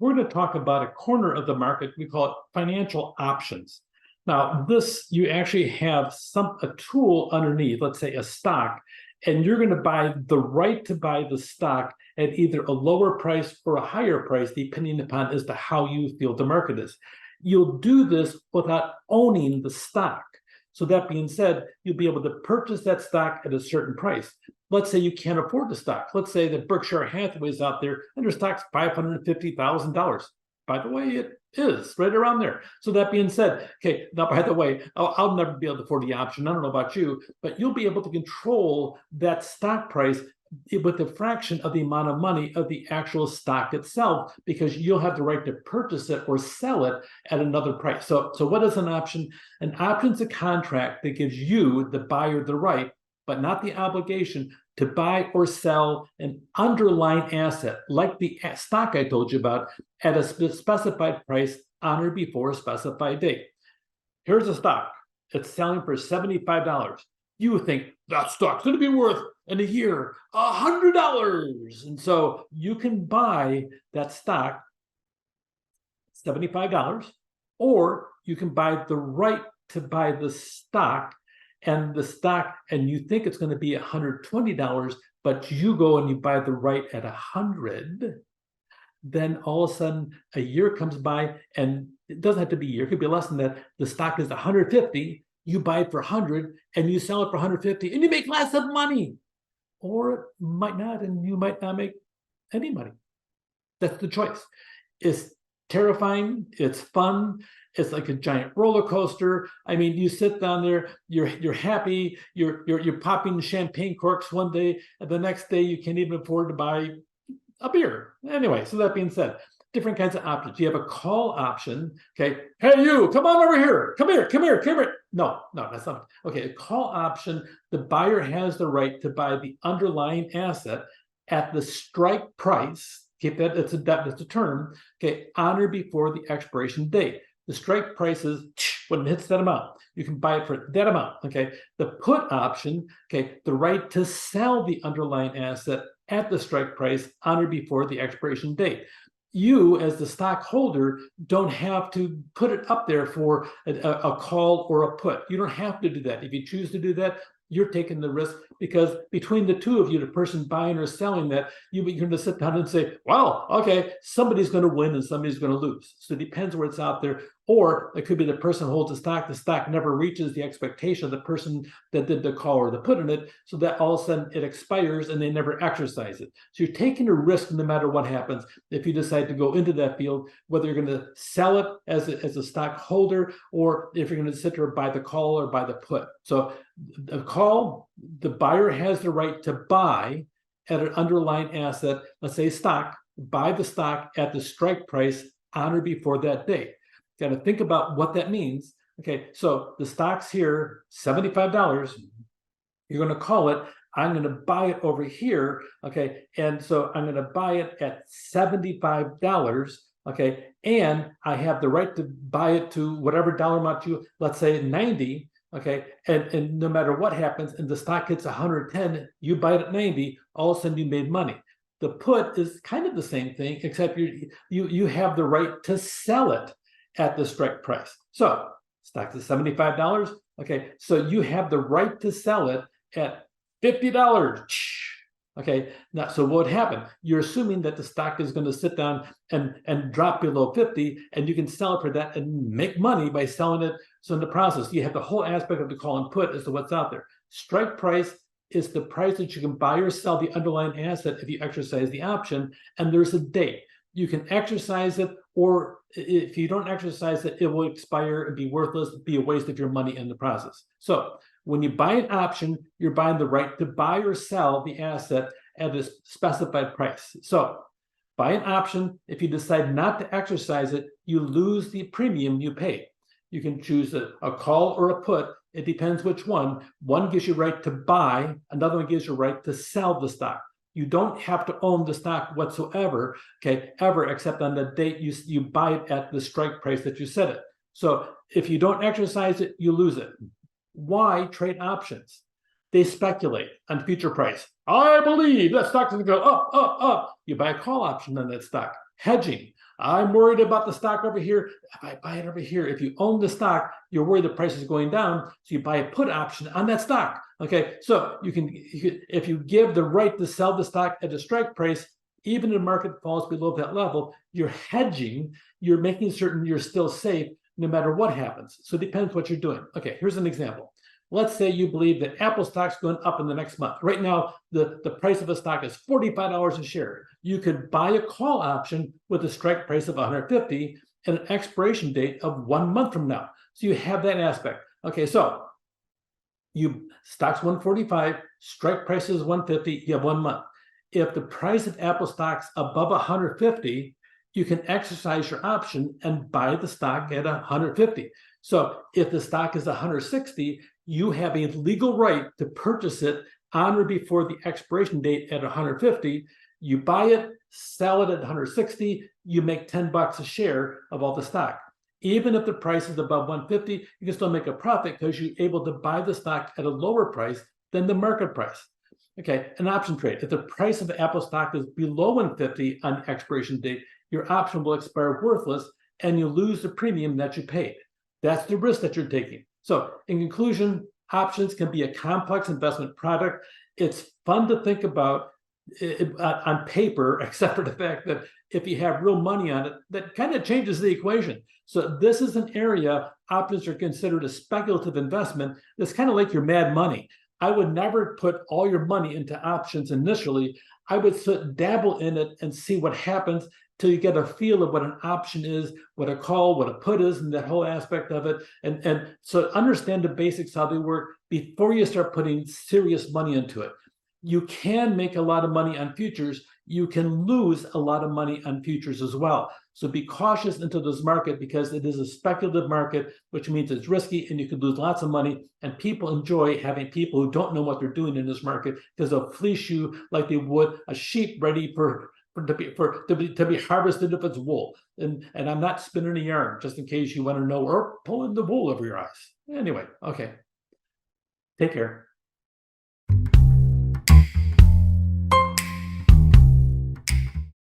we're going to talk about a corner of the market. We call it financial options. Now, this, you actually have a tool underneath, let's say a stock, and you're going to buy the right to buy the stock at either a lower price or a higher price, depending upon as to how you feel the market is. You'll do this without owning the stock. So that being said, you'll be able to purchase that stock at a certain price. Let's say you can't afford the stock. Let's say that Berkshire Hathaway is out there and their stock's $550,000. By the way, it is right around there. So that being said, okay, now by the way, I'll never be able to afford the option. I don't know about you, but you'll be able to control that stock price with a fraction of the amount of money of the actual stock itself, because you'll have the right to purchase it or sell it at another price. So what is an option? An option is a contract that gives you, the buyer, the right, but not the obligation to buy or sell an underlying asset, like the stock I told you about, at a specified price on or before a specified date. Here's a stock. It's selling for $75. You would think that stock's going to be worth in a year $100. And so you can buy that stock $75, or you can buy the right to buy the stock, and you think it's going to be $120, but you go and you buy the right at $100. Then all of a sudden a year comes by, and it doesn't have to be a year, it could be less than that. The stock is $150. You buy it for $100 and you sell it for $150, and you make lots of money. Or it might not, and you might not make any money. That's the choice. It's terrifying. It's fun. It's like a giant roller coaster. I mean, you sit down there, you're happy, you're popping champagne corks one day, and the next day you can't even afford to buy a beer. Anyway, so that being said, different kinds of options. You have a call option. Okay, hey you, come on over here. Come here. No, that's not. Okay, a call option, the buyer has the right to buy the underlying asset at the strike price. Keep that, that's a term. Okay, on or before the expiration date. The strike price is when it hits that amount. You can buy it for that amount. Okay, the put option, okay, the right to sell the underlying asset at the strike price on or before the expiration date. You, as the stockholder, don't have to put it up there for a call or a put. You don't have to do that. If you choose to do that, you're taking the risk, because between the two of you, the person buying or selling that, you're going to sit down and say, well, okay, somebody's going to win and somebody's going to lose. So it depends where it's out there. Or it could be the person holds the stock never reaches the expectation of the person that did the call or the put in it, so that all of a sudden it expires and they never exercise it. So you're taking a risk no matter what happens if you decide to go into that field, whether you're going to sell it as a stockholder, or if you're going to sit there and buy the call or buy the put. So the call, the buyer has the right to buy at an underlying asset, let's say stock, buy the stock at the strike price on or before that date. Got to think about what that means. Okay, so the stock's here, $75. You're going to call it. I'm going to buy it over here. Okay, and so I'm going to buy it at $75. Okay, and I have the right to buy it to whatever dollar amount you, let's say 90. Okay, and no matter what happens, and the stock hits 110, you buy it at 90. All of a sudden, you made money. The put is kind of the same thing, except you have the right to sell it at the strike price. So stock is $75. Okay, so you have the right to sell it at $50. Okay, now so what would happen? You're assuming that the stock is going to sit down and drop below 50, and you can sell it for that and make money by selling it. So in the process, you have the whole aspect of the call and put as to what's out there. Strike price is the price that you can buy or sell the underlying asset if you exercise the option, and there's a date. You can exercise it, or if you don't exercise it, it will expire and be worthless, be a waste of your money in the process. So when you buy an option, you're buying the right to buy or sell the asset at a specified price. So buy an option. If you decide not to exercise it, you lose the premium you paid. You can choose a call or a put. It depends which one. One gives you right to buy, another one gives you right to sell the stock. You don't have to own the stock whatsoever, okay, ever, except on the date you buy it at the strike price that you set it. So if you don't exercise it, you lose it. Why trade options? They speculate on future price. I believe that stock is going to go up, up, up. You buy a call option on that stock. Hedging. I'm worried about the stock over here. If I buy it over here, if you own the stock, you're worried the price is going down. So you buy a put option on that stock. Okay, so you can if you give the right to sell the stock at a strike price, even if the market falls below that level, you're hedging, you're making certain you're still safe no matter what happens. So it depends what you're doing. Okay, here's an example. Let's say you believe that Apple stock's going up in the next month. Right now, the price of a stock is $45 a share. You could buy a call option with a strike price of 150 and an expiration date of 1 month from now. So you have that aspect. Okay, so stock's 145, strike price is 150, you have 1 month. If the price of Apple stock's above 150, you can exercise your option and buy the stock at 150. So if the stock is 160, you have a legal right to purchase it on or before the expiration date at 150. You buy it, sell it at 160, you make $10 a share of all the stock. Even if the price is above 150, you can still make a profit because you're able to buy the stock at a lower price than the market price. Okay, an option trade. If the price of Apple stock is below 150 on the expiration date, your option will expire worthless and you lose the premium that you paid. That's the risk that you're taking. So in conclusion, options can be a complex investment product. It's fun to think about on paper, except for the fact that if you have real money on it, that kind of changes the equation. So this is an area options are considered a speculative investment. It's kind of like your mad money. I would never put all your money into options initially. I would dabble in it and see what happens till you get a feel of what an option is, what a call, what a put is, and that whole aspect of it. And so understand the basics, how they work, before you start putting serious money into it. You can make a lot of money on futures. You can lose a lot of money on futures as well. So be cautious into this market because it is a speculative market, which means it's risky and you could lose lots of money. And people enjoy having people who don't know what they're doing in this market because they'll fleece you like they would a sheep ready to be harvested if it's wool. And I'm not spinning a yarn just in case you want to know or pulling the wool over your eyes. Anyway, okay. Take care.